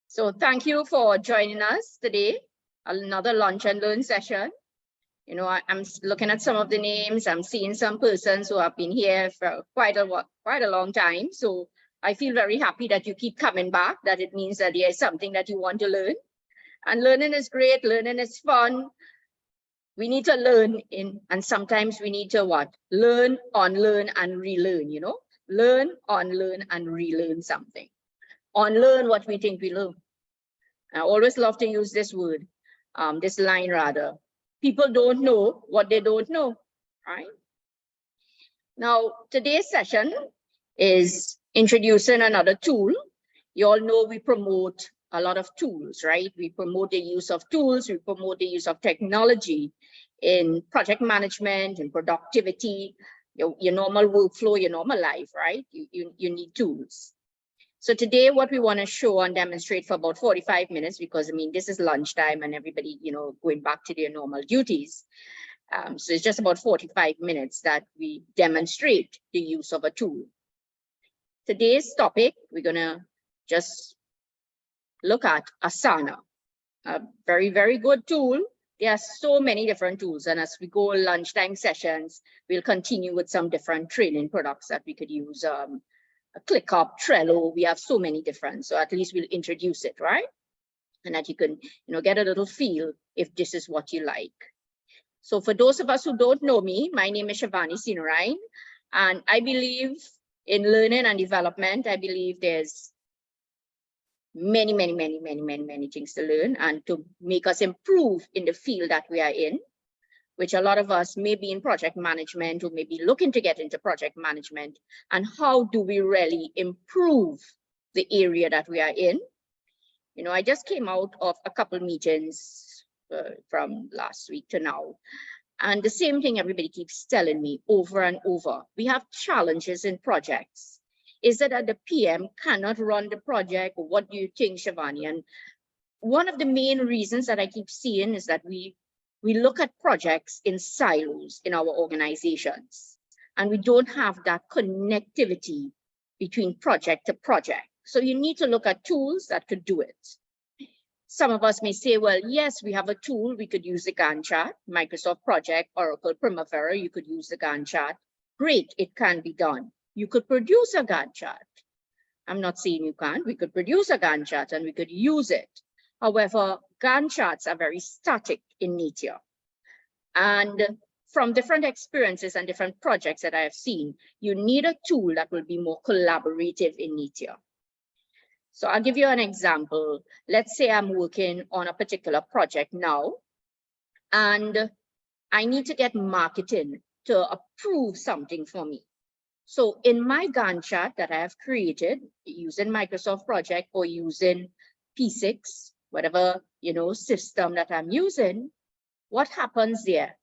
So thank you for joining us today. Another Lunch and Learn session. You know, I'm looking at some of the names. I'm seeing some persons who have been here for quite a long time. So I feel very happy that you keep coming back, that it means that there is something that you want to learn. And learning is great, learning is fun. We need to learn and sometimes we need to what? Learn, unlearn, and relearn, you know? Learn, unlearn, and relearn something. Unlearn what we think we learn. I always love to use this word, this line rather. People don't know what they don't know, right? Now, today's session is introducing another tool. You all know we promote a lot of tools, right? We promote the use of tools, we promote the use of technology in project management and productivity, your normal workflow, your normal life, right? You need tools. So today what we want to show and demonstrate for about 45 minutes, because I mean, this is lunchtime and everybody, you know, going back to their normal duties. So it's just about 45 minutes that we demonstrate the use of a tool. Today's topic, we're gonna just look at Asana, a very, very good tool. There are so many different tools, and as we go lunchtime sessions, we'll continue with some different training products that we could use. ClickUp, Trello, we have so many different, so at least we'll introduce it, right? And that you can, you know, get a little feel if this is what you like. So for those of us who don't know me, my name is Shivani Sinarain, and I believe in learning and development. I believe there's many things to learn and to make us improve in the field that we are in, which a lot of us may be in project management or may be looking to get into project management. And how do we really improve the area that we are in? You know, I just came out of a couple meetings from last week to now. And the same thing everybody keeps telling me over and over. We have challenges in projects. Is it that the PM cannot run the project? Or what do you think, Shivani? And one of the main reasons that I keep seeing is that we look at projects in silos in our organizations, and we don't have that connectivity between project to project. So you need to look at tools that could do it. Some of us may say, well, yes, we have a tool. We could use the Gantt chart, Microsoft Project, Oracle Primavera. You could use the Gantt chart. Great, it can be done. You could produce a Gantt chart. I'm not saying you can't. We could produce a Gantt chart and we could use it. However, Gantt charts are very static in nature. And from different experiences and different projects that I have seen, you need a tool that will be more collaborative in nature. So I'll give you an example. Let's say I'm working on a particular project now, and I need to get marketing to approve something for me. So in my Gantt chart that I have created using Microsoft Project or using P6, whatever, you know, system that I'm using, what happens there,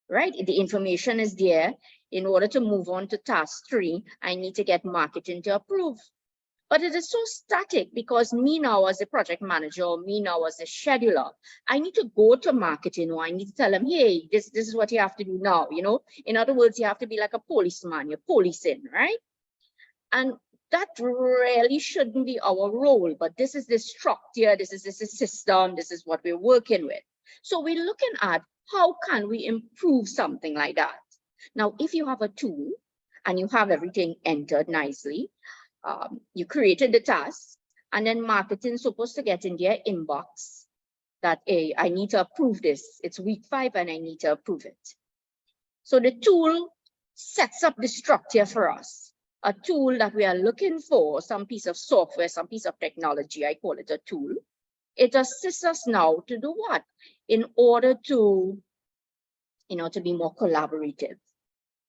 right? The information is there. In order to move on to task 3, I need to get marketing to approve. But it is so static because me now as a project manager, or me now as a scheduler, I need to go to marketing or I need to tell them, hey, this is what you have to do now, you know? In other words, you have to be like a policeman, you're policing, right? And that really shouldn't be our role, but this is the structure, this is the system, this is what we're working with. So we're looking at how can we improve something like that? Now, if you have a tool and you have everything entered nicely, you created the task, and then marketing is supposed to get in their inbox that, hey, I need to approve this. It's week 5 and I need to approve it. So the tool sets up the structure for us. A tool that we are looking for, some piece of software, some piece of technology, I call it a tool. It assists us now to do what? In order to, you know, to be more collaborative.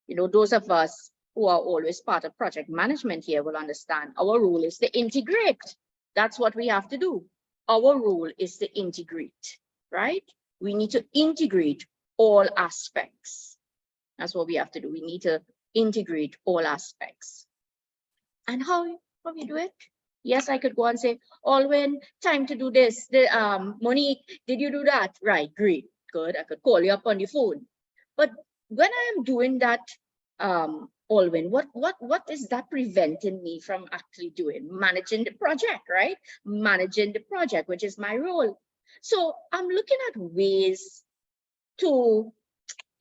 You know, those of us who are always part of project management here will understand our role is to integrate. That's what we have to do. Our role is to integrate, right? We need to integrate all aspects. That's what we have to do. We need to integrate all aspects. And how we do it? Yes, I could go and say, Alwyn, time to do this. Monique, did you do that? Right, great, good. I could call you up on the phone. But when I am doing that, Alwyn, what is that preventing me from actually doing? Managing the project, right? Managing the project, which is my role. So I'm looking at ways to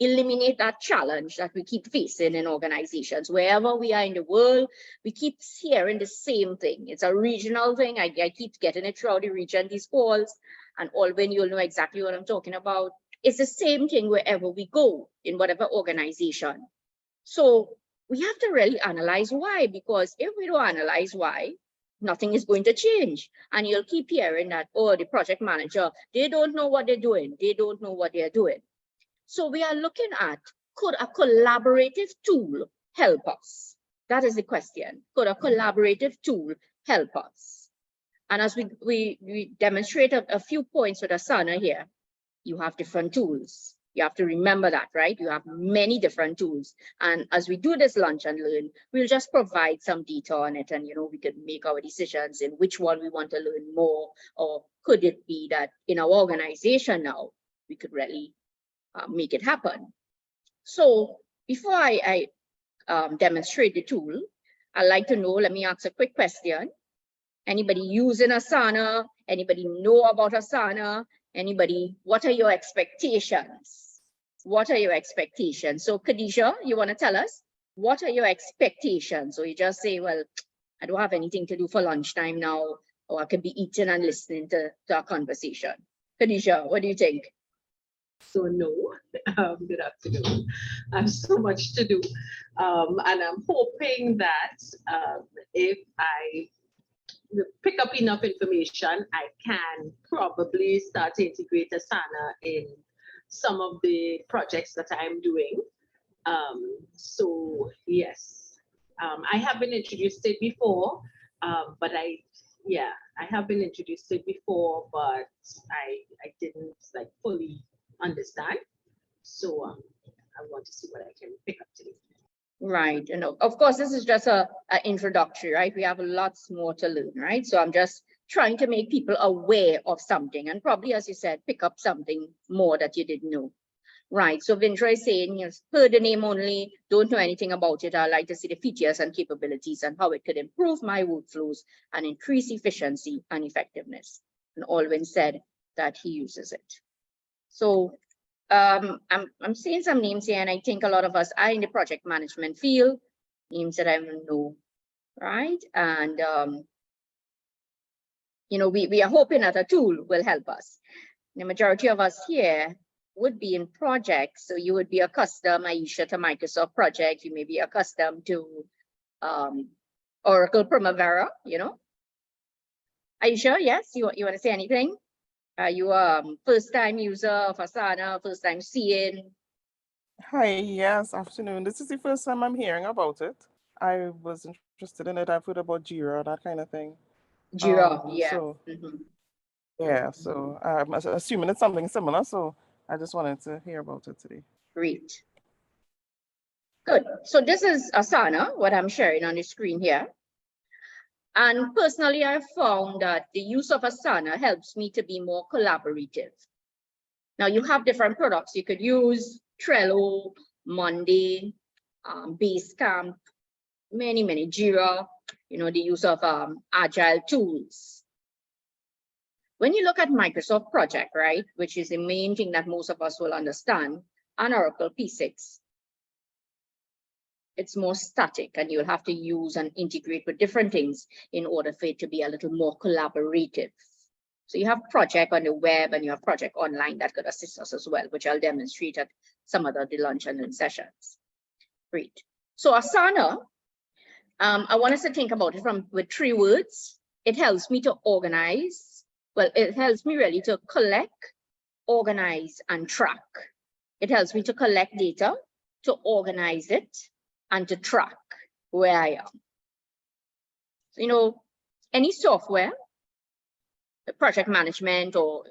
eliminate that challenge that we keep facing in organizations. Wherever we are in the world, we keep hearing the same thing. It's a regional thing. I keep getting it throughout the region, these calls, and Alwyn, you'll know exactly what I'm talking about. It's the same thing wherever we go, in whatever organization. So we have to really analyze why, because if we don't analyze why, nothing is going to change. And you'll keep hearing that, oh, the project manager, they don't know what they're doing. They don't know what they're doing. So we are looking at, could a collaborative tool help us? That is the question. Could a collaborative tool help us? And as we demonstrate a few points with Asana here, you have different tools. You have to remember that, right? You have many different tools. And as we do this lunch and learn, we'll just provide some data on it, and we could make our decisions in which one we want to learn more, or could it be that in our organization now, we could really make it happen. So before I demonstrate the tool, I'd like to know, let me ask a quick question. Anybody using Asana? Anybody know about Asana? Anybody, what are your expectations? What are your expectations? So Khadija, you want to tell us, what are your expectations? Or you just say, well, I don't have anything to do for lunchtime now, or I could be eating and listening to our conversation. Khadija, what do you think? So no, good afternoon. I have so much to do. And I'm hoping that if I pick up enough information, I can probably start to integrate Asana in some of the projects that I'm doing. So yes, I have been introduced to it before, but I have been introduced to it before, but I didn't like fully understand. So I want to see what I can pick up today. Right, and of course, this is just a introductory, right? We have lots more to learn, right? So I'm just trying to make people aware of something, and probably, as you said, pick up something more that you didn't know. Right, so Vindra is saying, heard the name only, don't know anything about it. I'd like to see the features and capabilities and how it could improve my workflows and increase efficiency and effectiveness. And Alwyn said that he uses it. So I'm seeing some names here, and I think a lot of us are in the project management field, names that I know, right? And we are hoping that a tool will help us. The majority of us here would be in projects, so you would be accustomed, Aisha, to Microsoft Project. You may be accustomed to Oracle Primavera. Aisha, yes, you want to say anything? Are you a first-time user of Asana, first-time seeing? Hi, yes, afternoon. This is the first time I'm hearing about it. I was interested in it. I've heard about Jira, that kind of thing. Jira, yeah. So, so I'm assuming it's something similar. So I just wanted to hear about it today. Great. Good. So this is Asana, what I'm sharing on the screen here. And personally, I found that the use of Asana helps me to be more collaborative. Now, you have different products. You could use Trello, Monday, Basecamp, many, Jira, the use of agile tools. When you look at Microsoft Project, right, which is the main thing that most of us will understand, and Oracle P6, it's more static, and you'll have to use and integrate with different things in order for it to be a little more collaborative. So you have project on the web and you have project online that could assist us as well, which I'll demonstrate at some of the lunch and learn sessions. Great. So Asana, I want us to think about it with 3 words. It helps me to organize. Well, it helps me really to collect, organize, and track. It helps me to collect data, to organize it, and to track where I am. So, any software, project management or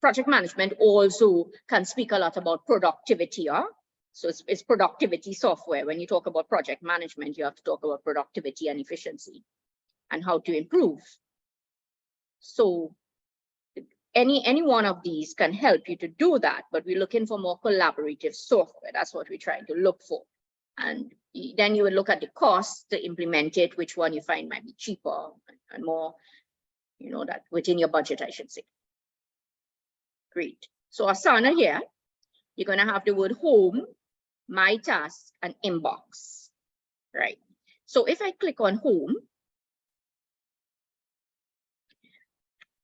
project management also can speak a lot about productivity. So it's productivity software. When you talk about project management, you have to talk about productivity and efficiency and how to improve. So any one of these can help you to do that, but we're looking for more collaborative software. That's what we're trying to look for. And then you would look at the cost to implement it, which one you find might be cheaper and more, you know, that within your budget, I should say. Great. So Asana here, you're going to have the word home, my task, and inbox, right? So if I click on home,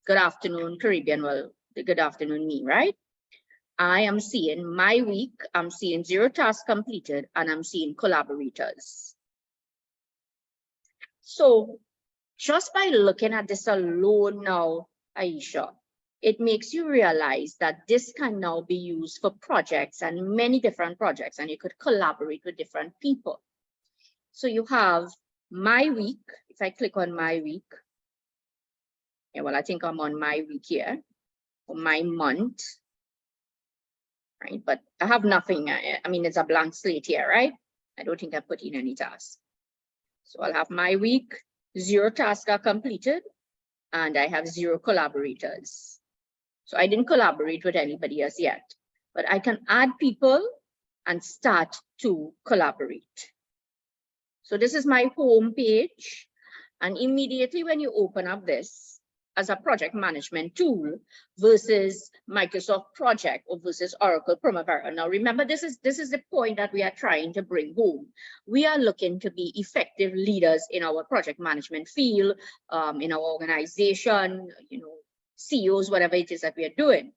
good afternoon, Caribbean, well, good afternoon, me, right? I am seeing my week, I'm seeing 0 tasks completed, and I'm seeing collaborators. So just by looking at this alone now, Aisha, it makes you realize that this can now be used for projects and many different projects, and you could collaborate with different people. So you have my week. If I click on my week, yeah, well, I think I'm on my week here, or my month, right? But I have nothing. I mean, it's a blank slate here, right? I don't think I put in any tasks. So I'll have my week, 0 tasks are completed, and I have 0 collaborators. So I didn't collaborate with anybody as yet, but I can add people and start to collaborate. So this is my home page. And immediately when you open up this as a project management tool versus Microsoft Project or versus Oracle Primavera. Now, remember, this is the point that we are trying to bring home. We are looking to be effective leaders in our project management field, in our organization, you know, CEOs, whatever it is that we are doing.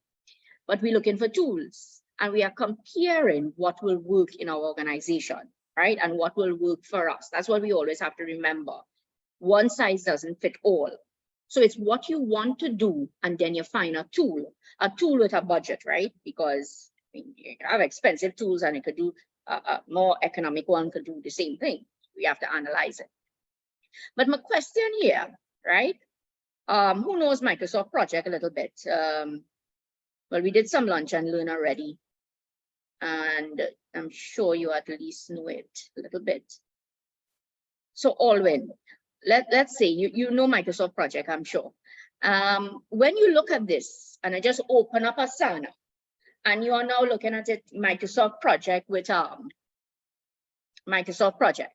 But we're looking for tools, and we are comparing what will work in our organization, right? And what will work for us. That's what we always have to remember. One size doesn't fit all. So it's what you want to do, and then you find a tool with a budget, right? Because I mean, you have expensive tools, and it could do a more economic one could do the same thing. We have to analyze it. But my question here, right? Who knows Microsoft Project a little bit? Well, we did some lunch and learn already, and I'm sure you at least know it a little bit. So Alwyn, let's say you know Microsoft Project, I'm sure. When you look at this, and I just open up Asana, and you are now looking at it, Microsoft Project with Microsoft Project.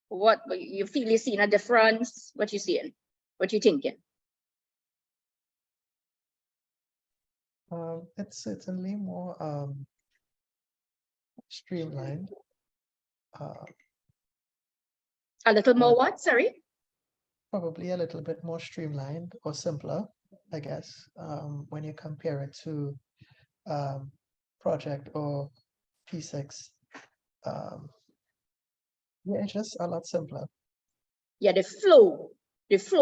What you feel you're seeing a difference? What you seeing? What you thinking? It's certainly more streamlined. A little more what? Sorry. Probably a little bit more streamlined or simpler, I guess, when you compare it to Project or P6. Yeah, it's just a lot simpler. Yeah, the flow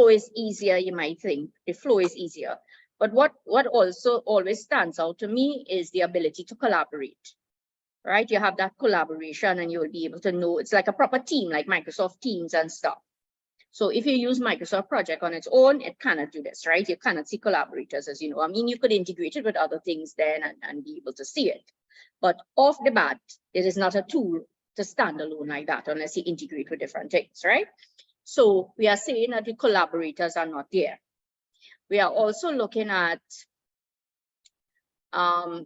is easier, you might think. The flow is easier. But what also always stands out to me is the ability to collaborate, right? You have that collaboration, and you will be able to know it's like a proper team, like Microsoft Teams and stuff. So if you use Microsoft Project on its own, it cannot do this, right? You cannot see collaborators, as you know. I mean, you could integrate it with other things then and be able to see it. But off the bat, it is not a tool to stand alone like that unless you integrate with different things, right? So we are saying that the collaborators are not there. We are also looking at,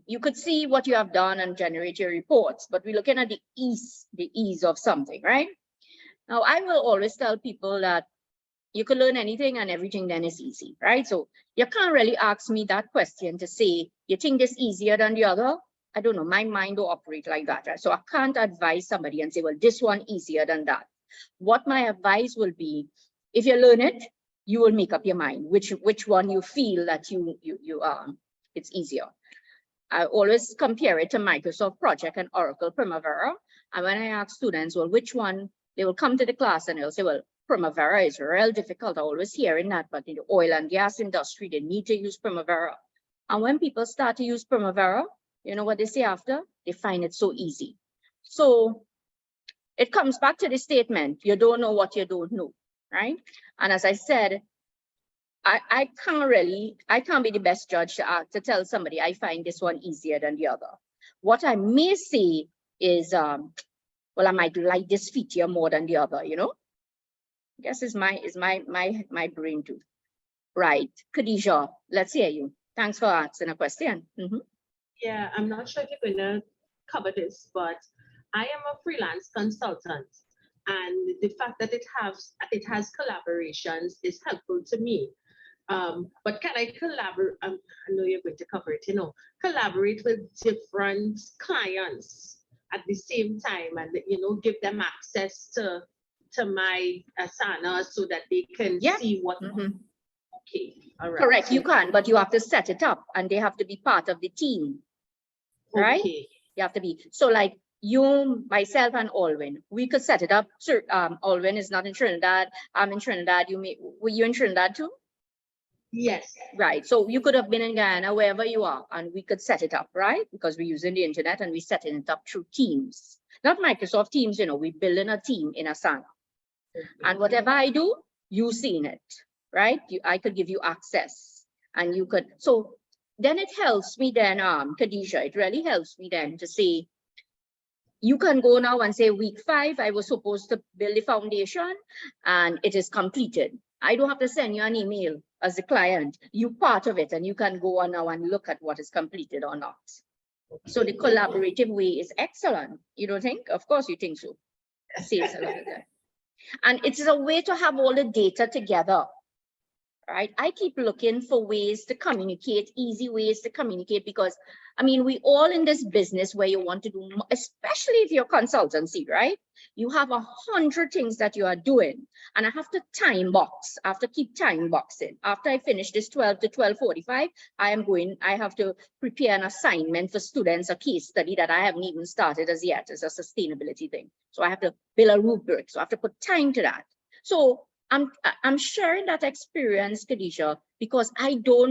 you could see what you have done and generate your reports, but we're looking at the ease of something, right? Now, I will always tell people that you can learn anything and everything then is easy, right? So you can't really ask me that question to say, you think this easier than the other? I don't know, my mind will operate like that, right? So I can't advise somebody and say, well, this one easier than that. What my advice will be, if you learn it, you will make up your mind which one you feel that it's easier. I always compare it to Microsoft Project and Oracle Primavera. And when I ask students, well, which one, they will come to the class and they'll say, well, Primavera is real difficult. I'm always hearing that, but in the oil and gas industry, they need to use Primavera. And when people start to use Primavera, you know what they say after? They find it so easy. So it comes back to the statement, you don't know what you don't know, right? And as I said, I can't be the best judge to tell somebody I find this one easier than the other. What I may say is, well, I might like this feature more than the other, you know? I guess is my brain too. Right, Khadija, let's hear you. Thanks for asking a question. Yeah, I'm not sure if you're going to cover this, but I am a freelance consultant, and the fact that it has collaborations is helpful to me. But can I collaborate? I know you're going to cover it, collaborate with different clients at the same time, and give them access to my Asana so that they can Yeah. see what. Mhm. Okay, all right. Correct, you can, but you have to set it up and they have to be part of the team, right? Okay. You have to be, so like you, myself, and Alwyn, we could set it up. So Alwyn is not in Trinidad, I'm in Trinidad, were you in Trinidad too? Yes. Right, so you could have been in Guyana, wherever you are, and we could set it up, right? Because we're using the internet and we're setting it up through Teams. Not Microsoft Teams, we're building a team in Asana. And whatever I do, you've seen it, right? I could give you access and you could, so then it helps me then, Khadija, it really helps me then to say, you can go now and say week 5, I was supposed to build the foundation and it is completed. I don't have to send you an email as a client. You part of it and you can go on now and look at what is completed or not. So the collaborative way is excellent. You don't think? Of course you think so. Saves a lot of that. And it's a way to have all the data together, right? I keep looking for ways to communicate, easy ways to communicate, because I mean, we all in this business where you want to do, especially if you're consultancy, right? You have 100 things that you are doing, and I have to time box. I have to keep time boxing. After I finish this 12 to 12:45, I have to prepare an assignment for students, a case study that I haven't even started as yet. It's a sustainability thing. So I have to build a rubric. So I have to put time to that. So I'm sharing that experience, Khadija, because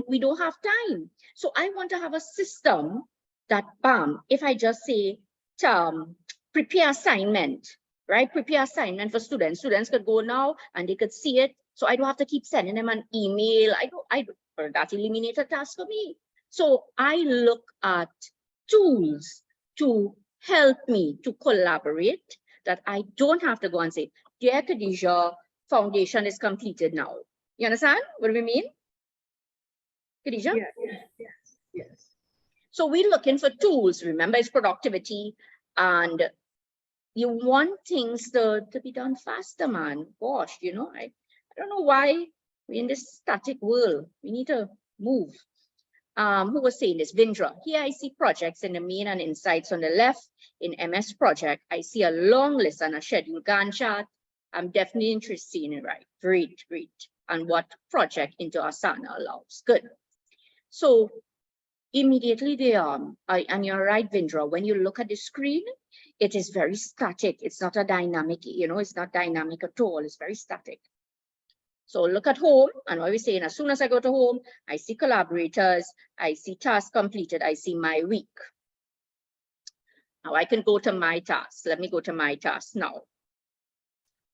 we don't have time. So I want to have a system that, bam, if I just say, prepare assignment, right? Prepare assignment for students. Students could go now and they could see it. So I don't have to keep sending them an email. That eliminates a task for me. So I look at tools to help me to collaborate, that I don't have to go and say, dear Khadija, foundation is completed now. You understand what we mean? Khadija? Yes. So we're looking for tools. Remember, it's productivity, and you want things to be done faster, man. Gosh, I don't know why we're in this static world. We need to move. Who was saying this? Vindra. Here I see projects in the main and insights on the left. In MS project, I see a long list and a schedule Gantt chart. I'm definitely interested in it, right? Great. And what project into Asana allows. Good. So immediately and you're right, Vindra, when you look at the screen, it is very static. It's not a dynamic, it's not dynamic at all. It's very static. So look at home, and what we're saying, as soon as I go to home, I see collaborators, I see tasks completed, I see my week. Now I can go to my tasks. Let me go to my tasks now.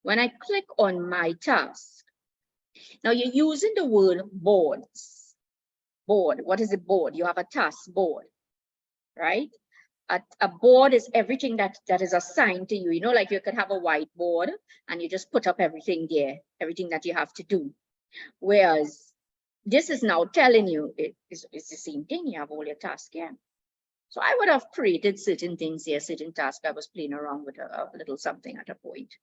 When I click on my task, now you're using the word boards. Board, what is a board? You have a task board, right? A board is everything that is assigned to you. Like you could have a whiteboard and you just put up everything there, everything that you have to do. Whereas this is now telling you it's the same thing. You have all your tasks here. So I would have created certain things here, certain tasks. I was playing around with a little something at a point.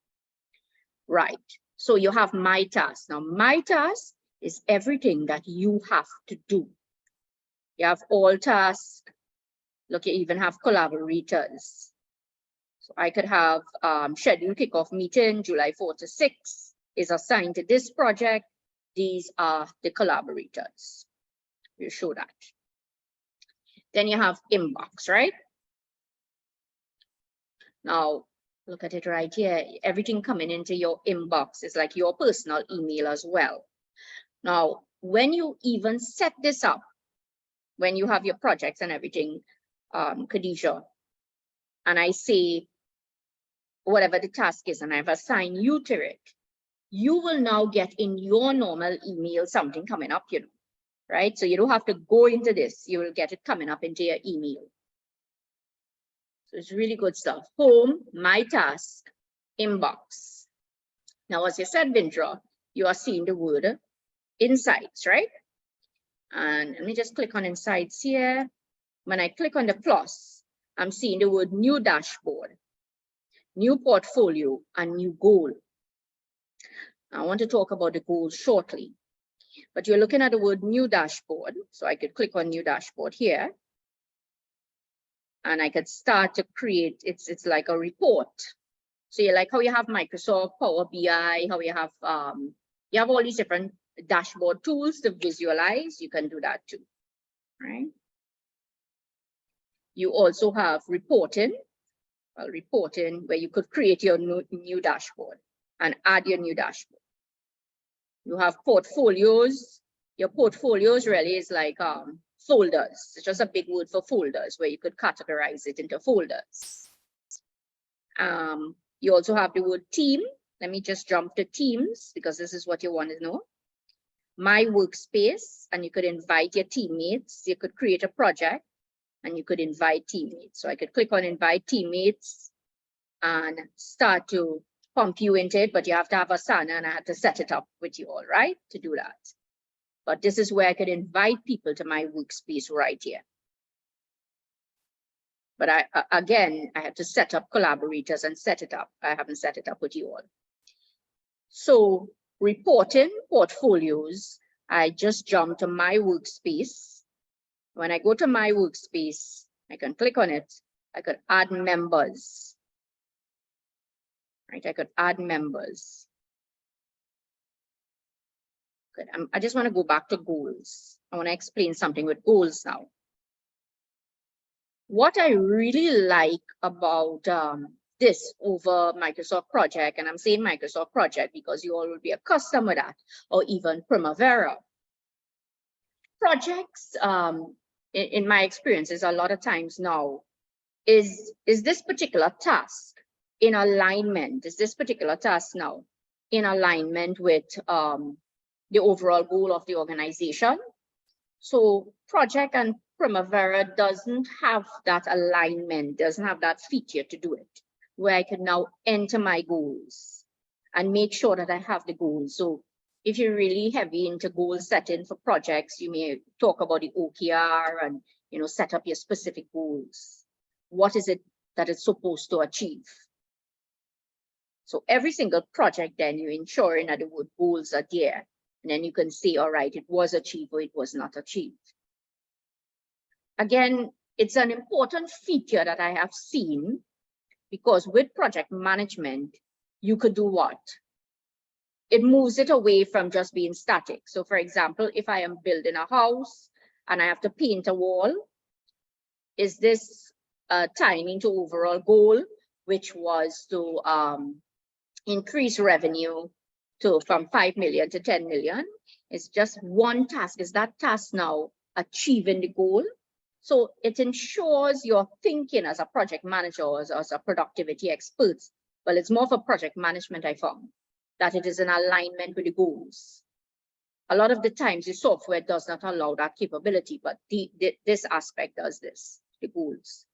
Right. So you have my task. Now my task is everything that you have to do. You have all tasks. Look, you even have collaborators. So I could have scheduled kickoff meeting, July 4 to 6 is assigned to this project. These are the collaborators. We'll show that. Then you have inbox, right? Now, look at it right here. Everything coming into your inbox is like your personal email as well. Now, when you even set this up, when you have your projects and everything, Khadija, and I say, whatever the task is, and I've assigned you to it, you will now get in your normal email something coming up, right? So you don't have to go into this. You will get it coming up into your email. So it's really good stuff. Home, my task, inbox. Now, as you said, Vindra, you are seeing the word insights, right? And let me just click on insights here. When I click on the plus, I'm seeing the word new dashboard. new portfolio, and new goal. I want to talk about the goals shortly, but you're looking at the word new dashboard. So I could click on new dashboard here, and I could start to create, it's like a report. So you like how you have Microsoft Power BI, how you have all these different dashboard tools to visualize. You can do that too, right? You also have reporting, where you could create your new dashboard and add your new dashboard. You have portfolios. Your portfolios really is like folders. It's just a big word for folders, where you could categorize it into folders. You also have the word team. Let me just jump to teams, because this is what you want to know. My workspace, and you could invite your teammates. You could create a project and you could invite teammates. So I could click on invite teammates and start to pump you into it, but you have to have Asana, and I have to set it up with you all, right, to do that. But this is where I could invite people to my workspace right here. But again, I had to set up collaborators and set it up. I haven't set it up with you all. So reporting portfolios, I just jumped to my workspace. When I go to my workspace, I can click on it. I could add members. Right, I could add members. Good. I just want to go back to goals. I want to explain something with goals now. What I really like about this over Microsoft Project, and I'm saying Microsoft Project because you all will be accustomed with that, or even Primavera. Projects, in my experiences, a lot of times now, is this particular task in alignment? Is this particular task now in alignment with the overall goal of the organization? So Project and Primavera doesn't have that alignment, doesn't have that feature to do it, where I can now enter my goals and make sure that I have the goals. So if you're really heavy into goal setting for projects, you may talk about the OKR and set up your specific goals. What is it that it's supposed to achieve? So every single project, then you're ensuring that the word goals are there. And then you can say, all right, it was achieved or it was not achieved. Again, it's an important feature that I have seen, because with project management, you could do what? It moves it away from just being static. So for example, if I am building a house and I have to paint a wall, is this tying into overall goal, which was to increase revenue from 5 million to 10 million? It's just one task. Is that task now achieving the goal? So it ensures your thinking as a project manager or as a productivity expert. Well, it's more for project management, I found, that it is in alignment with the goals. A lot of the times the software does not allow that capability, but this aspect does this, the goals.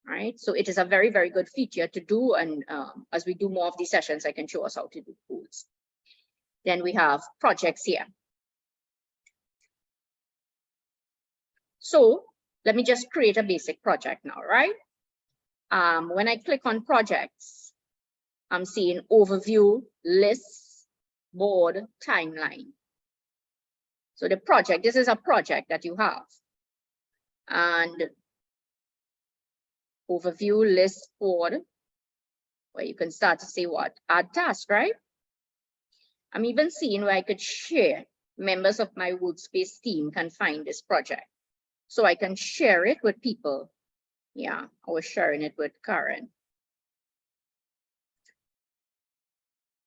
Right, so it is a very, very good feature to do, and as we do more of these sessions, I can show us how to do goals. Then we have projects here. So let me just create a basic project now, right? When I click on projects, I'm seeing overview, lists, board, timeline. So the project, this is a project that you have. And overview, list, board, where you can start to say what? Add task, right? I'm even seeing where I could share. Members of my workspace team can find this project. So I can share it with people. Yeah, I was sharing it with Karen.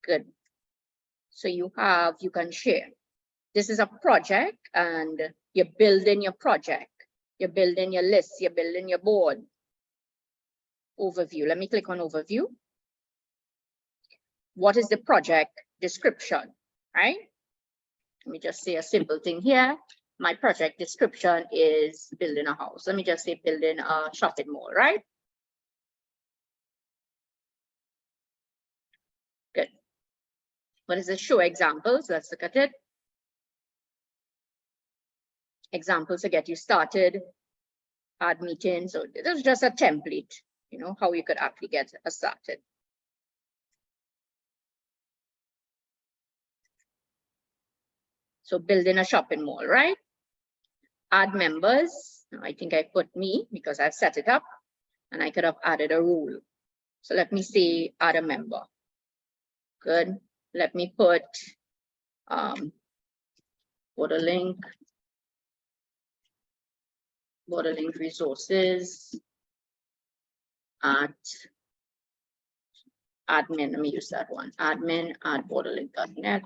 Good. So you can share. This is a project, and you're building your project. You're building your list, you're building your board. Overview, let me click on overview. What is the project description, right? Let me just say a simple thing here. My project description is building a house. Let me just say building a shopping mall, right? Good. What is the show examples? Let's look at it. Examples to get you started. Add meetings. So this is just a template. you know, how you could actually get us started. So building a shopping mall, right? Add members. I think I put me because I've set it up, and I could have added a rule. So let me say add a member. Good. Let me put border link resources at admin. Let me use that one. Admin at borderlink.net.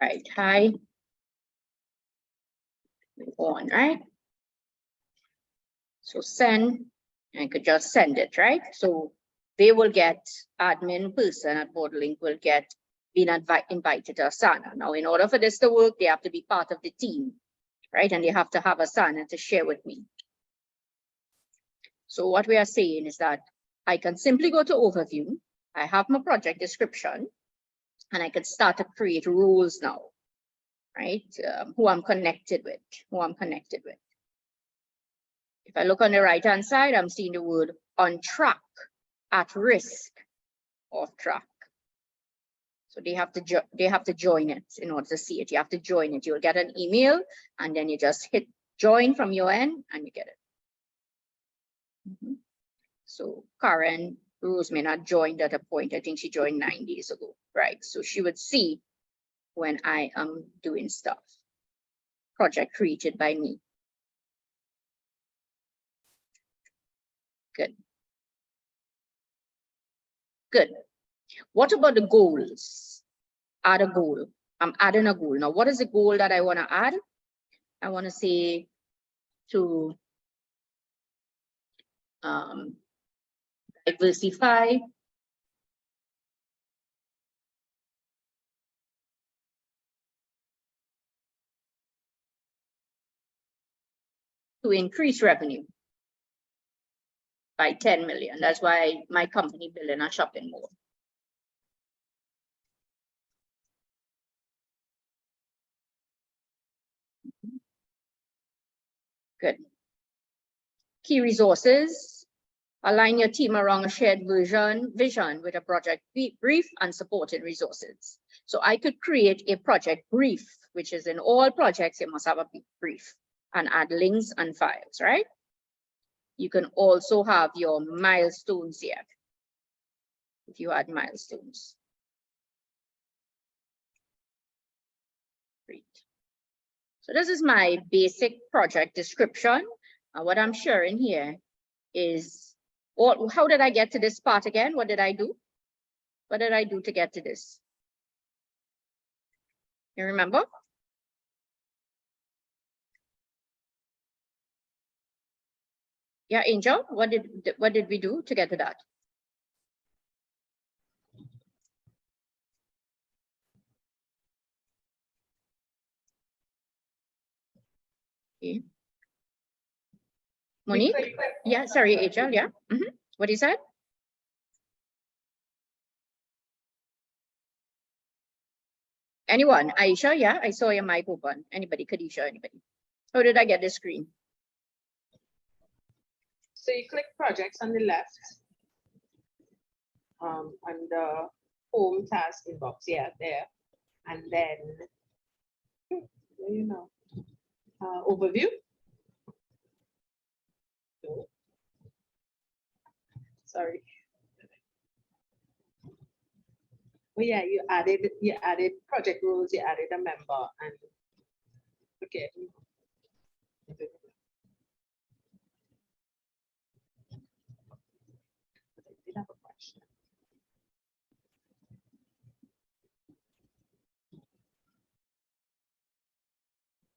Right. Hi. On, right? So send, I could just send it, right? So they will get, admin person at borderlink will get been invited to Asana. Now, in order for this to work, they have to be part of the team, right? And they have to have Asana to share with me. So what we are saying is that I can simply go to overview. I have my project description, and I can start to create rules now, right? Who I'm connected with. If I look on the right-hand side, I'm seeing the word on track, at risk, off track. So they have to join it in order to see it. You have to join it. You'll get an email, and then you just hit join from your end, and you get it. So Karen Rose may not joined at a point. I think she joined 9 days ago, right? So she would see when I am doing stuff. Project created by me. Good. Good. What about the goals? Add a goal. I'm adding a goal. Now, what is the goal that I want to add? I want to say to diversify to increase revenue by 10 million. That's why my company building a shopping mall. Good. Key resources. Align your team around a shared vision with a project brief and supporting resources. So I could create a project brief, which is in all projects, you must have a brief, and add links and files, right? You can also have your milestones here. If you add milestones. Great. So this is my basic project description. What I'm sharing here is, how did I get to this part again? What did I do? What did I do to get to this? You remember? Yeah, Angel, what did we do to get to that? Okay. Monique? Yeah, sorry, Angel, yeah. What is that? Anyone? Aisha, yeah, I saw your mic open. Anybody, Khadisha, anybody? How did I get the screen? So you click projects on the left, on the home task inbox, yeah, there. And then, you know, overview. No. Sorry. Oh yeah, you added project rules, you added a member, and okay. I did have a question.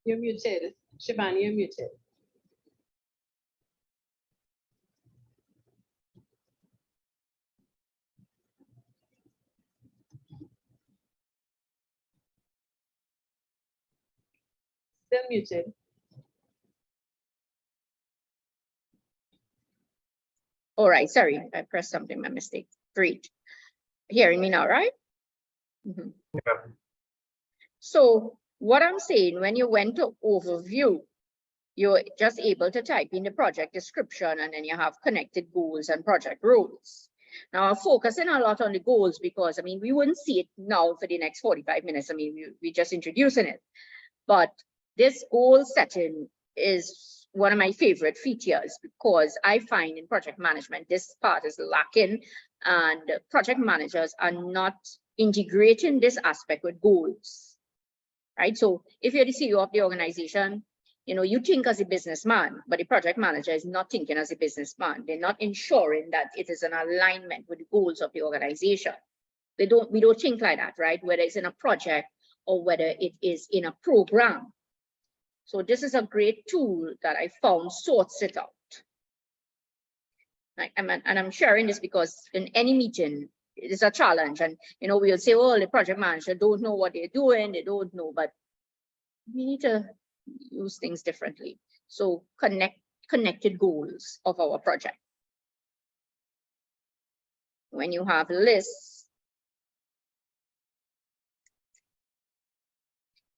You're muted. Shivani, you're muted. Still muted. All right, sorry, I pressed something, my mistake. Great. Hearing me now, right? Yeah. So what I'm saying, when you went to overview, you're just able to type in the project description and then you have connected goals and project roles. Now I'm focusing a lot on the goals because, I mean, we wouldn't see it now for the next 45 minutes. I mean, we're just introducing it. But this goal setting is one of my favorite features because I find in project management, this part is lacking and project managers are not integrating this aspect with goals, right? So if you're the CEO of the organization, you know, you think as a businessman, but the project manager is not thinking as a businessman. They're not ensuring that it is an alignment with the goals of the organization. We don't think like that, right? Whether it's in a project or whether it is in a program. So this is a great tool that I found sorts it out. And I'm sharing this because in any meeting, it is a challenge. And, you know, we'll say, oh, the project manager don't know what they're doing. They don't know, but we need to use things differently. So connected goals of our project. When you have lists,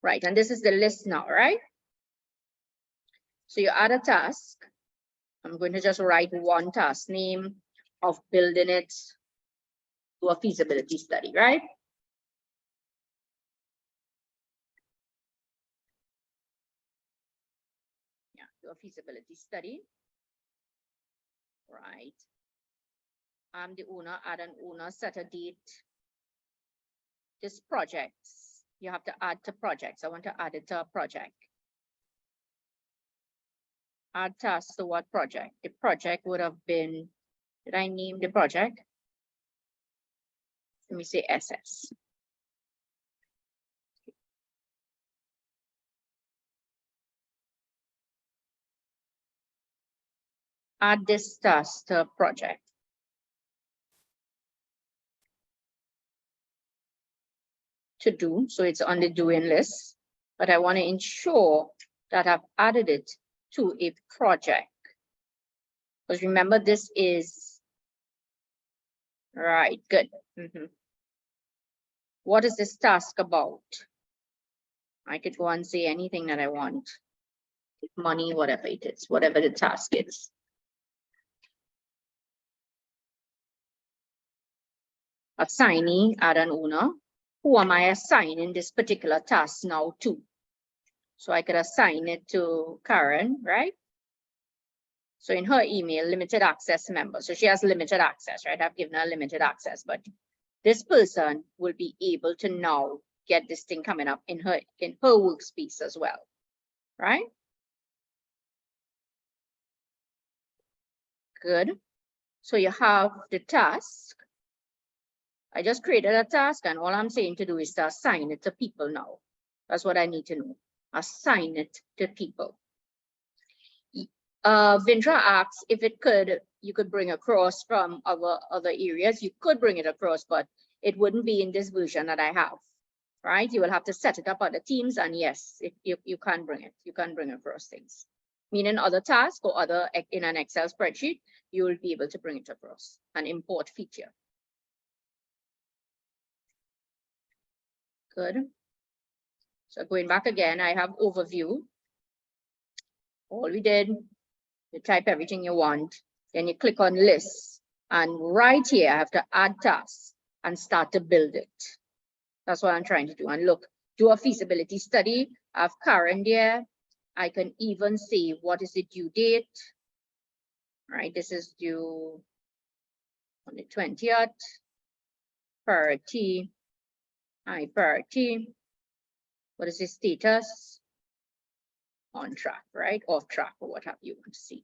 right? And this is the list now, right? So you add a task. I'm going to just write one task name of building it to a feasibility study, right? Yeah, to a feasibility study, right? I'm the owner, add an owner, set a date. This projects, you have to add to projects. I want to add it to a project. Add task to what project? The project would have been, did I name the project? Let me say SS. Add this task to a project. To do, so it's on the doing list, but I want to ensure that I've added it to a project. Because remember, this is, right, good. What is this task about? I could go and say anything that I want. Money, whatever it is, whatever the task is. Assignee, add an owner. Who am I assigning this particular task now to? So I could assign it to Karen, right? So in her email, limited access member. So she has limited access, right? I've given her limited access, but this person will be able to now get this thing coming up in her workspace as well, right? Good. So you have the task. I just created a task and all I'm saying to do is to assign it to people now. That's what I need to know. Assign it to people. Vindra asks if it could, you could bring across from other areas. You could bring it across, but it wouldn't be in this version that I have, right? You will have to set it up other teams, and yes, you can bring it. You can bring across things. Meaning other tasks or other in an Excel spreadsheet, you will be able to bring it across, an import feature. Good. So going back again, I have overview. All we did, you type everything you want, then you click on lists, and right here I have to add tasks and start to build it. That's what I'm trying to do. And look, do a feasibility study. I have Karen there. I can even see what is the due date. Right, this is due on the 20th. Priority, high priority. What is the status? On track, right? Off track, or what have you want to see.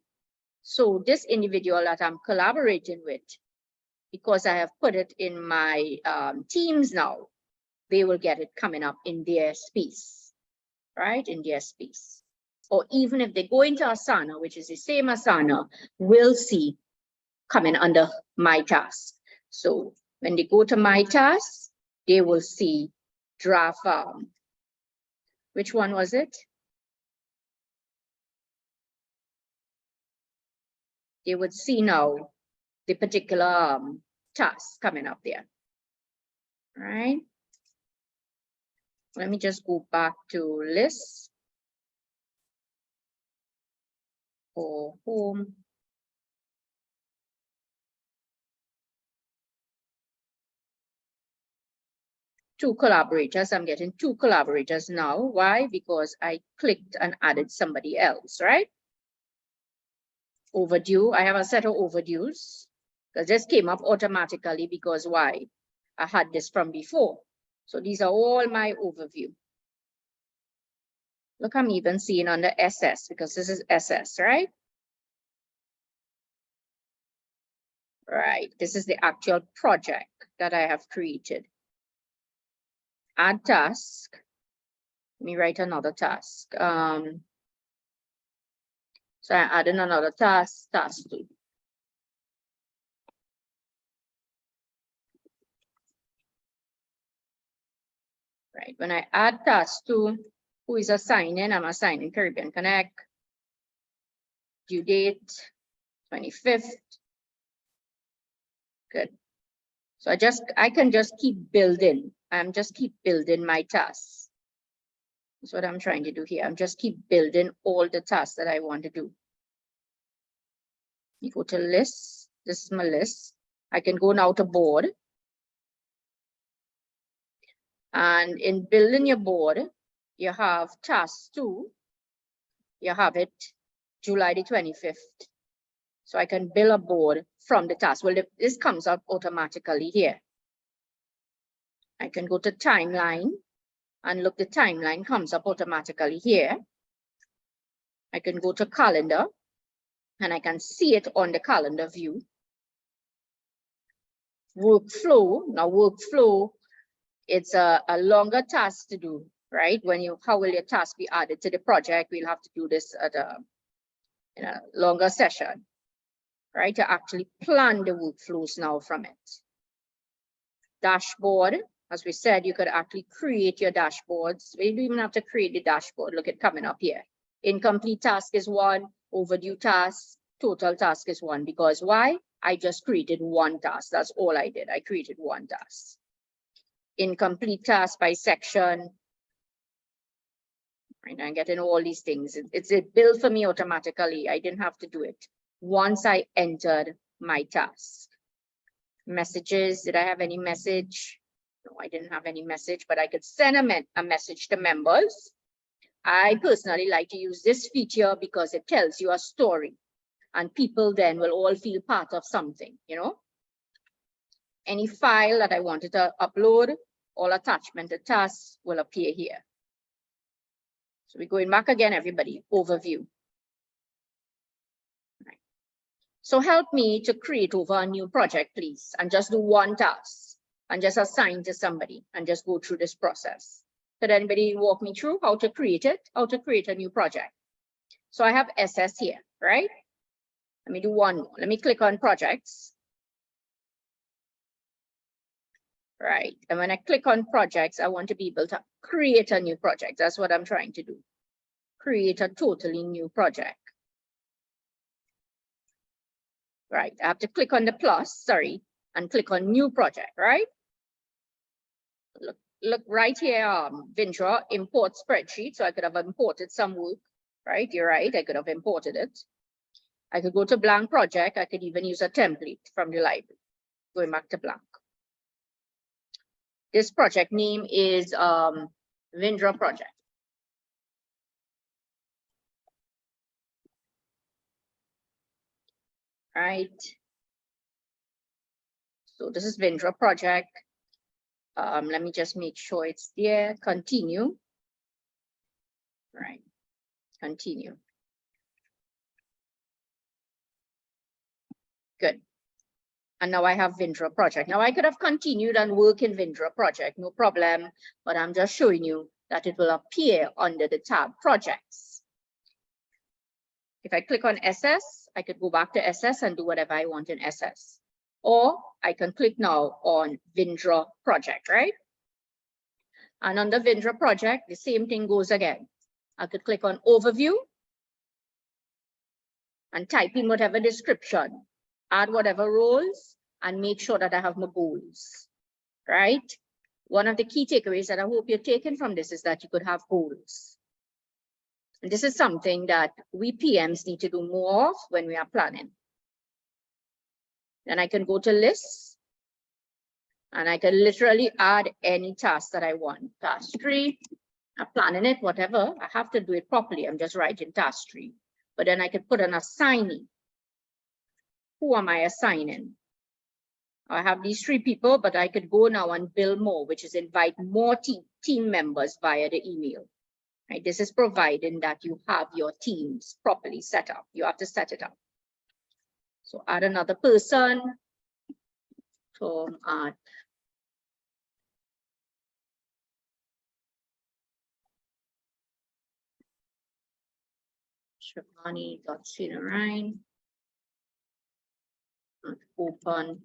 So this individual that I'm collaborating with, because I have put it in my teams now, they will get it coming up in their space, right? In their space. Or even if they go into Asana, which is the same Asana, we'll see coming under my task. So when they go to my task, they will see draft. Which one was it? They would see now the particular task coming up there, right? Let me just go back to list or home. Two collaborators. I'm getting two collaborators now. Why? Because I clicked and added somebody else, right? Overdue. I have a set of overdues because this came up automatically because why? I had this from before. So these are all my overview. Look, I'm even seeing under SS because this is SS, right? Right. This is the actual project that I have created. Add task. Let me write another task. So I added another task, task 2. Right. When I add task 2, who is assigning? I'm assigning Caribbean Connect. Due date 25th. Good. So I can just keep building. I'm just keep building my tasks. That's what I'm trying to do here. I'm just keep building all the tasks that I want to do. You go to list. This is my list. I can go now to board. And in building your board, you have task 2. You have it July the 25th. So I can build a board from the task. Well, this comes up automatically here. I can go to timeline and look, the timeline comes up automatically here. I can go to calendar and I can see it on the calendar view. Workflow. Now workflow, it's a longer task to do, right? How will your task be added to the project? We'll have to do this at in a longer session, right? To actually plan the workflows now from it. Dashboard, as we said, you could actually create your dashboards. You don't even have to create the dashboard. Look at coming up here. Incomplete task is 1, overdue task, total task is 1. Because why? I just created one task. That's all I did. I created one task. Incomplete task by section. Right, I'm getting all these things. It's built for me automatically. I didn't have to do it once I entered my task. Messages, did I have any message? No, I didn't have any message, but I could send a message to members. I personally like to use this feature because it tells you a story and people then will all feel part of something, you know. Any file that I wanted to upload, all attachment to tasks will appear here. So we're going back again, everybody, overview. Right. So help me to create over a new project, please, and just do one task and just assign to somebody and just go through this process. Could anybody walk me through how to create it, how to create a new project? So I have SS here, right? Let me do one more. Let me click on projects. Right, and when I click on projects, I want to be able to create a new project. That's what I'm trying to do. Create a totally new project. Right, I have to click on the plus, and click on new project, right? Look right here, Vintra, import spreadsheet. So I could have imported some work, right? You're right, I could have imported it. I could go to blank project. I could even use a template from the library. Going back to blank. This project name is Vindra project. Right. So this is Vindra project. Let me just make sure it's there. Continue. Right. Continue. Good. And now I have Vindra project. Now I could have continued and work in Vindra project, no problem, but I'm just showing you that it will appear under the tab projects. If I click on SS, I could go back to SS and do whatever I want in SS. Or I can click now on Vindra project, right? And under Vindra project, the same thing goes again. I could click on overview and type in whatever description, add whatever roles, and make sure that I have my goals, right? one of the key takeaways that I hope you're taking from this is that you could have goals. And this is something that we PMs need to do more of when we are planning. Then I can go to lists and I can literally add any task that I want. Task 3, I'm planning it, whatever. I have to do it properly. I'm just writing task 3. But then I could put an assignee. Who am I assigning? I have these 3 people, but I could go now and build more, which is invite more team members via the email. Right? This is providing that you have your teams properly set up. You have to set it up. So add another person. So add Shivani.Sinarain. Open.ue.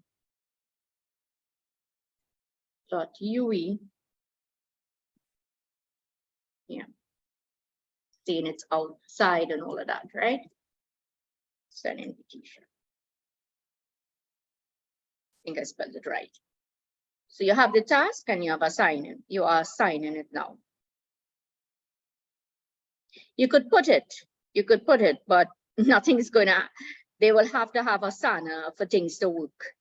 Yeah. Saying it's outside and all of that, right? Send invitation. I think I spelled it right. So you have the task and you have assigning. You are assigning it now. You could put it, but nothing's gonna, they will have to have Asana for things to work.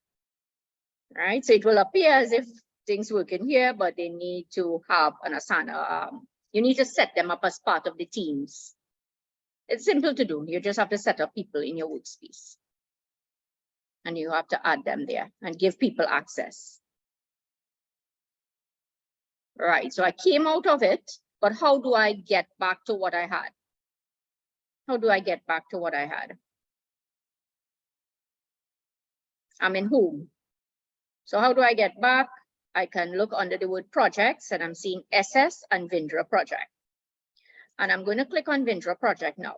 Right? So it will appear as if things work in here, but they need to have an Asana. You need to set them up as part of the teams. It's simple to do. You just have to set up people in your workspace. And you have to add them there and give people access. Right, so I came out of it, but how do I get back to what I had? How do I get back to what I had? I'm in home. So how do I get back? I can look under the word projects and I'm seeing SS and Vindra project. And I'm going to click on Vindra project now.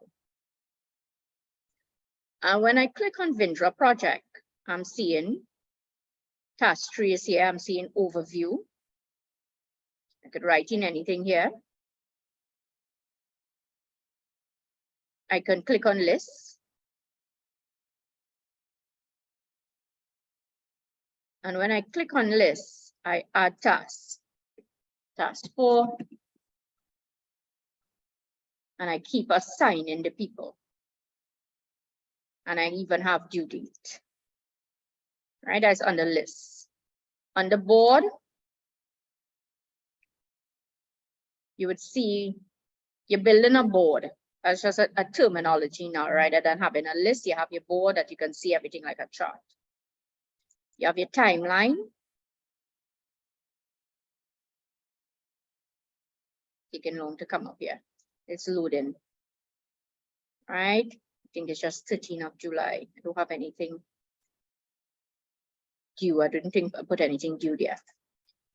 And when I click on Vindra project, I'm seeing task 3 is here. I'm seeing overview. I could write in anything here. I can click on lists. And when I click on lists, I add tasks. Task 4. And I keep assigning the people. And I even have due date. Right, that's on the list. On the board, you would see you're building a board. That's just a terminology now, rather than having a list. You have your board that you can see everything like a chart. You have your timeline. Taking long to come up here. It's loading. Right? I think it's just 13th of July. I don't have anything due. I didn't think I put anything due there.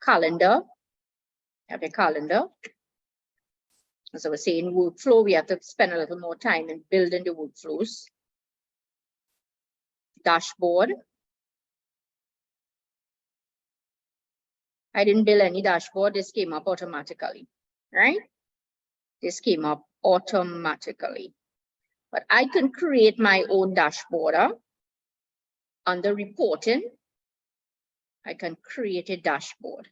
Calendar. Have a calendar. As I was saying, workflow, we have to spend a little more time in building the workflows. Dashboard. I didn't build any dashboard. This came up automatically, right? This came up automatically. But I can create my own dashboard. Under reporting, I can create a dashboard.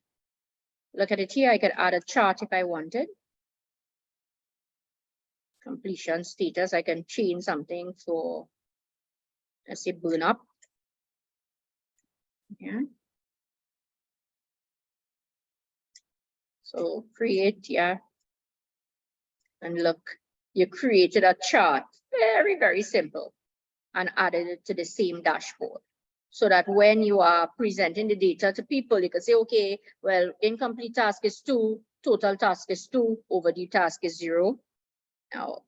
Look at it here. I can add a chart if I wanted. Completion status. I can change something for, let's say, burn up. Yeah. So create, yeah. And look, you created a chart. Very, very simple. And added it to the same dashboard. So that when you are presenting the data to people, you can say, okay, well, incomplete task is 2, total task is 2, overdue task is 0. Now,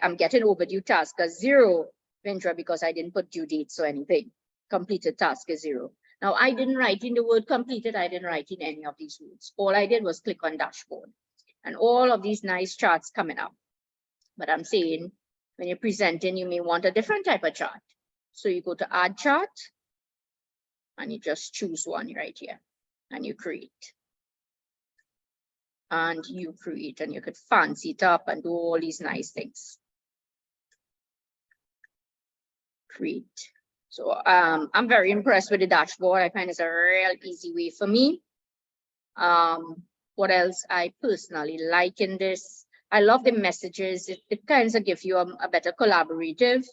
I'm getting overdue task as 0, Vindra, because I didn't put due dates or anything. Completed task is 0. Now, I didn't write in the word completed. I didn't write in any of these words. All I did was click on dashboard. And all of these nice charts coming up. But I'm saying, when you're presenting, you may want a different type of chart. So you go to add chart. And you just choose one right here. And you create. And you create. And you could fancy it up and do all these nice things. Create. So I'm very impressed with the dashboard. I find it's a real easy way for me. What else I personally like in this? I love the messages. It kind of gives you a better collaborative.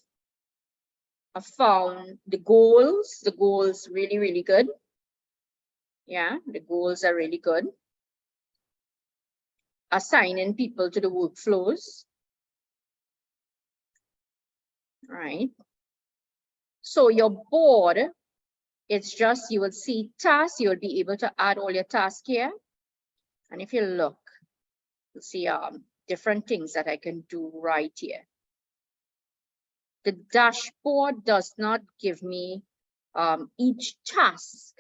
I found the goals really, really good. Yeah, the goals are really good. Assigning people to the workflows. Right. So your board, it's just, you will see tasks, you will be able to add all your tasks here. And if you look, you'll see different things that I can do right here. The dashboard does not give me each task,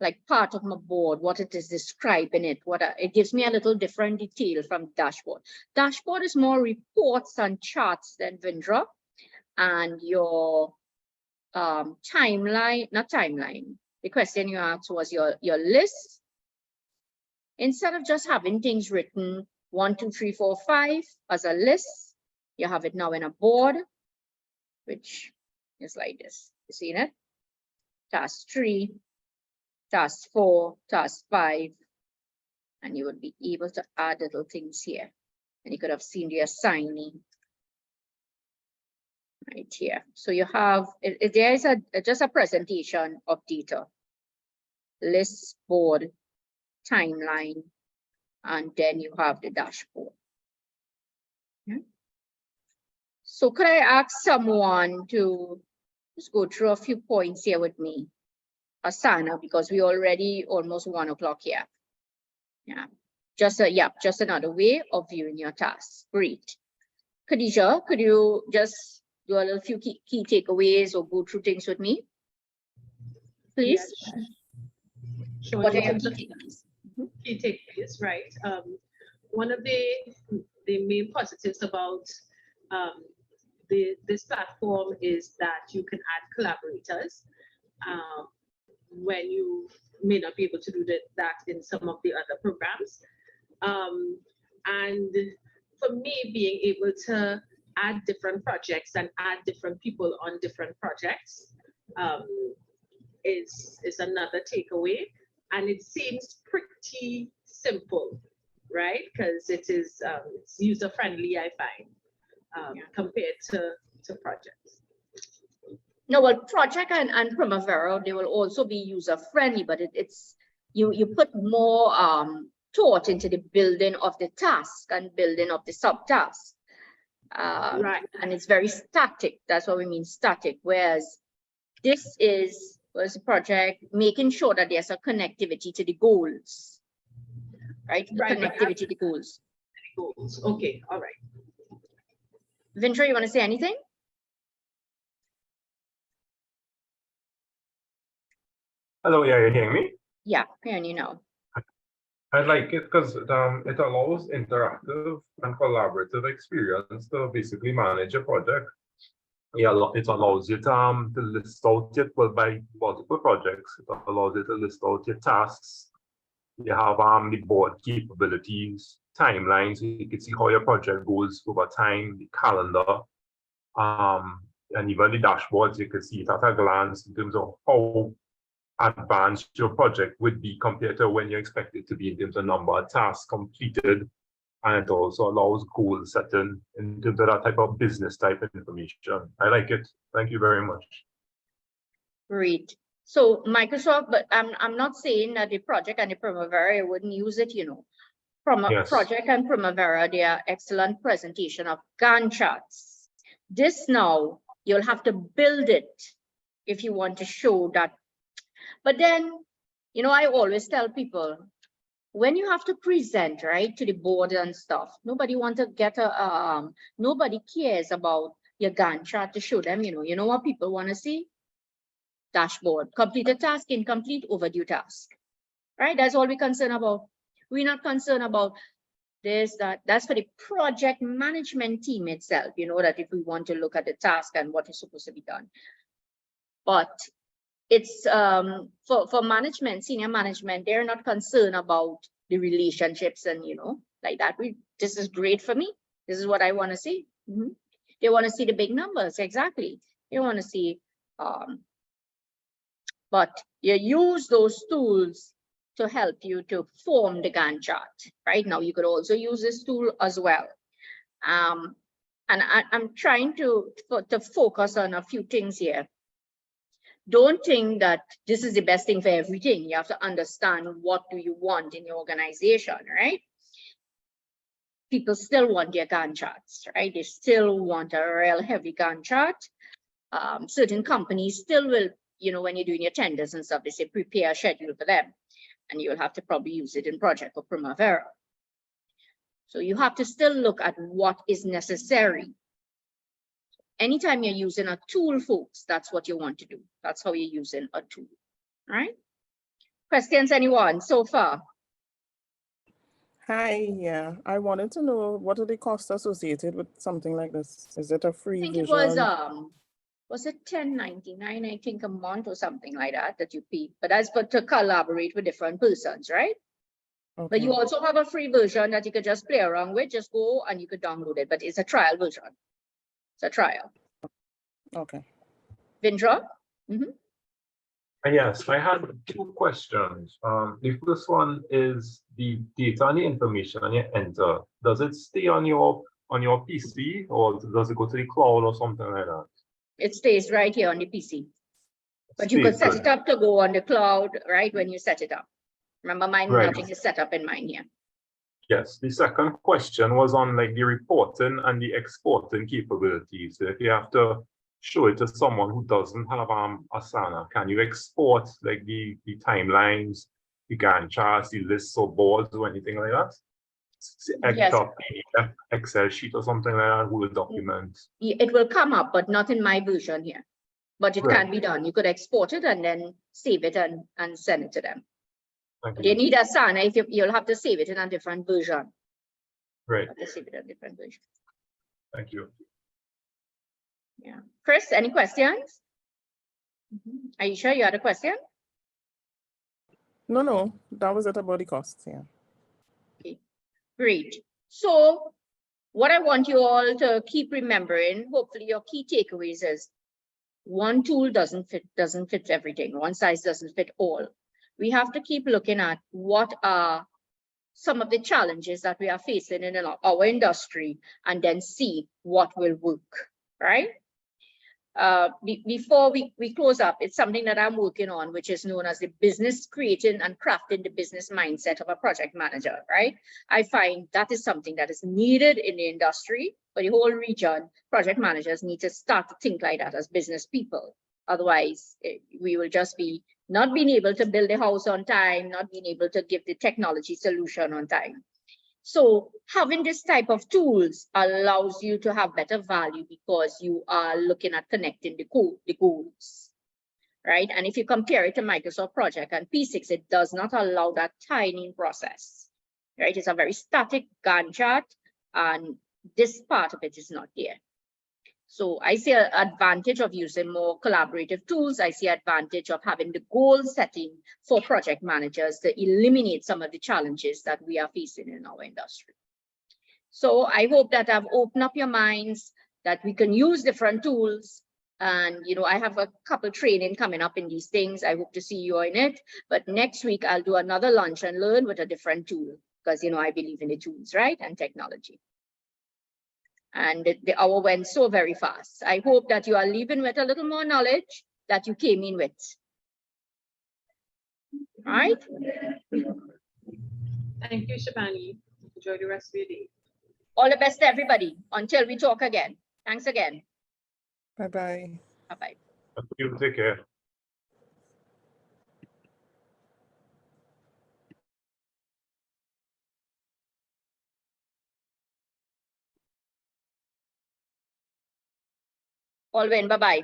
like part of my board, what it is describing it, it gives me a little different detail from dashboard. Dashboard is more reports and charts than Vindra, and your timeline, not timeline. The question you asked was your list. Instead of just having things written 1, 2, 3, 4, 5 as a list, you have it now in a board, which is like this. You see it? Task 3, task 4, task 5, and you would be able to add little things here. And you could have seen the assigning right here. So you have, there is just a presentation of data, list, board, timeline, and then you have the dashboard. Okay. So could I ask someone to just go through a few points here with me? Asana, because we already almost 1 o'clock here. Yeah, just another way of viewing your tasks. Great. Khadija, could you just do a little few key takeaways or go through things with me, please? Yes. Sure. What are In your terms of key takeaways? key takeaways, right? One of the main positives about this platform is that you can add collaborators when you may not be able to do that in some of the other programs. And for me, being able to add different projects and add different people on different projects is another takeaway. And it seems pretty simple, right? Because it's user friendly, I find, compared to projects. No, well, Project and Primavera, they will also be user friendly, but it's you put more thought into the building of the task and building of the subtask. Right. And it's very static. That's what we mean, static. Whereas this was a project making sure that there's a connectivity to the goals, right? Connectivity to the goals. Goals. Okay. All right. Vindra, you want to say anything? Hello, yeah, you're hearing me? Yeah, hearing you now. I like it because it allows interactive and collaborative experience to basically manage a project. Yeah, it allows you to list out by multiple projects. It allows you to list out your tasks. You have the board capabilities, timelines, so you can see how your project goes over time, the calendar, and even the dashboards. You can see it at a glance in terms of how advanced your project would be compared to when you expect it to be in terms of number of tasks completed. And it also allows goal setting in terms of that type of business type of information. I like it. Thank you very much. Great. So Microsoft, but I'm not saying that the Project and the Primavera wouldn't use it, you know. From a Project and Primavera, they are excellent presentation of Gantt charts. This now, you'll have to build it if you want to show that. But then, you know, I always tell people, when you have to present, right, to the board and stuff, nobody wants to get nobody cares about your Gantt chart to show them, you know what people want to see? Dashboard, completed task, incomplete, overdue task, right? That's all we're concerned about. We're not concerned about this, that. That's for the project management team itself, you know, that if we want to look at the task and what is supposed to be done. But it's for management, senior management, they're not concerned about the relationships and, you know, like that. This is great for me. This is what I want to see. They want to see the big numbers, exactly. They want to see, but you use those tools to help you to form the Gantt chart. Right now, you could also use this tool as well. And I'm trying to focus on a few things here. Don't think that this is the best thing for everything. You have to understand what do you want in your organization, right? People still want their Gantt charts, right? They still want a real heavy Gantt chart. Certain companies still will, you know, when you're doing your tenders and stuff, they say prepare a schedule for them, and you'll have to probably use it in Project or Primavera. So you have to still look at what is necessary. Anytime you're using a tool, folks, that's what you want to do. That's how you're using a tool, right? Questions, anyone so far? Hi, yeah. I wanted to know, what are the costs associated with something like this? Is it a I free think version? it was it $10.99, I think, a month or something like that you pay. But that's for to collaborate with different persons, right? But you Okay. also have a free version that you could just play around with, just go and you could download it, but it's a trial version. It's a trial. Okay. Vindra? Yes, I had two questions. The first one is the data and the information you enter. Does it stay on your PC, or does it go to the cloud or something like that? It stays right here on the PC. But you could set it up to go on the cloud, right, when you set it up. Remember, mine, Right. nothing is set up in mine here. Yes, the second question was on like the reporting and the exporting capabilities. So if you have to show it to someone who doesn't have Asana, can you export like the timelines, the Gantt charts, the lists or boards or anything like that? Yes. Extra PDF, Excel sheet or something like that, Word document. It will come up, but not in my version here. But it Right. can be done. You could export it and then save it and send it to them. Thank But you. you need Asana if you'll have to save it in a different version. Right. Have to save it in a different version. Thank you. Yeah. Chris, any questions? Are you sure you had a question? No, that was it about the costs, yeah. Great. So what I want you all to keep remembering, hopefully your key takeaways is one tool doesn't fit everything. One size doesn't fit all. We have to keep looking at what are some of the challenges that we are facing in our industry and then see what will work, right? Before we close up, it's something that I'm working on, which is known as the business creating and crafting the business mindset of a project manager, right? I find that is something that is needed in the industry for the whole region. Project managers need to start to think like that as business people. Otherwise, we will just be not being able to build the house on time, not being able to give the technology solution on time. So having this type of tools allows you to have better value because you are looking at connecting the goals, right? And if you compare it to Microsoft Project and P6, it does not allow that timing process, right? It's a very static Gantt chart, and this part of it is not there. So I see an advantage of using more collaborative tools. I see advantage of having the goal setting for project managers to eliminate some of the challenges that we are facing in our industry. So I hope that I've opened up your minds, that we can use different tools. And, you know, I have a couple training coming up in these things. I hope to see you in it. But next week, I'll do another lunch and learn with a different tool because, you know, I believe in the tools, right? And technology. And the hour went so very fast. I hope that you are leaving with a little more knowledge that you came in with. All right? Thank you, Shabani. Enjoy the rest of your day. All the best to everybody until we talk again. Thanks again. Bye-bye. Bye-bye. Thank you. Take care. Alwyn, bye-bye.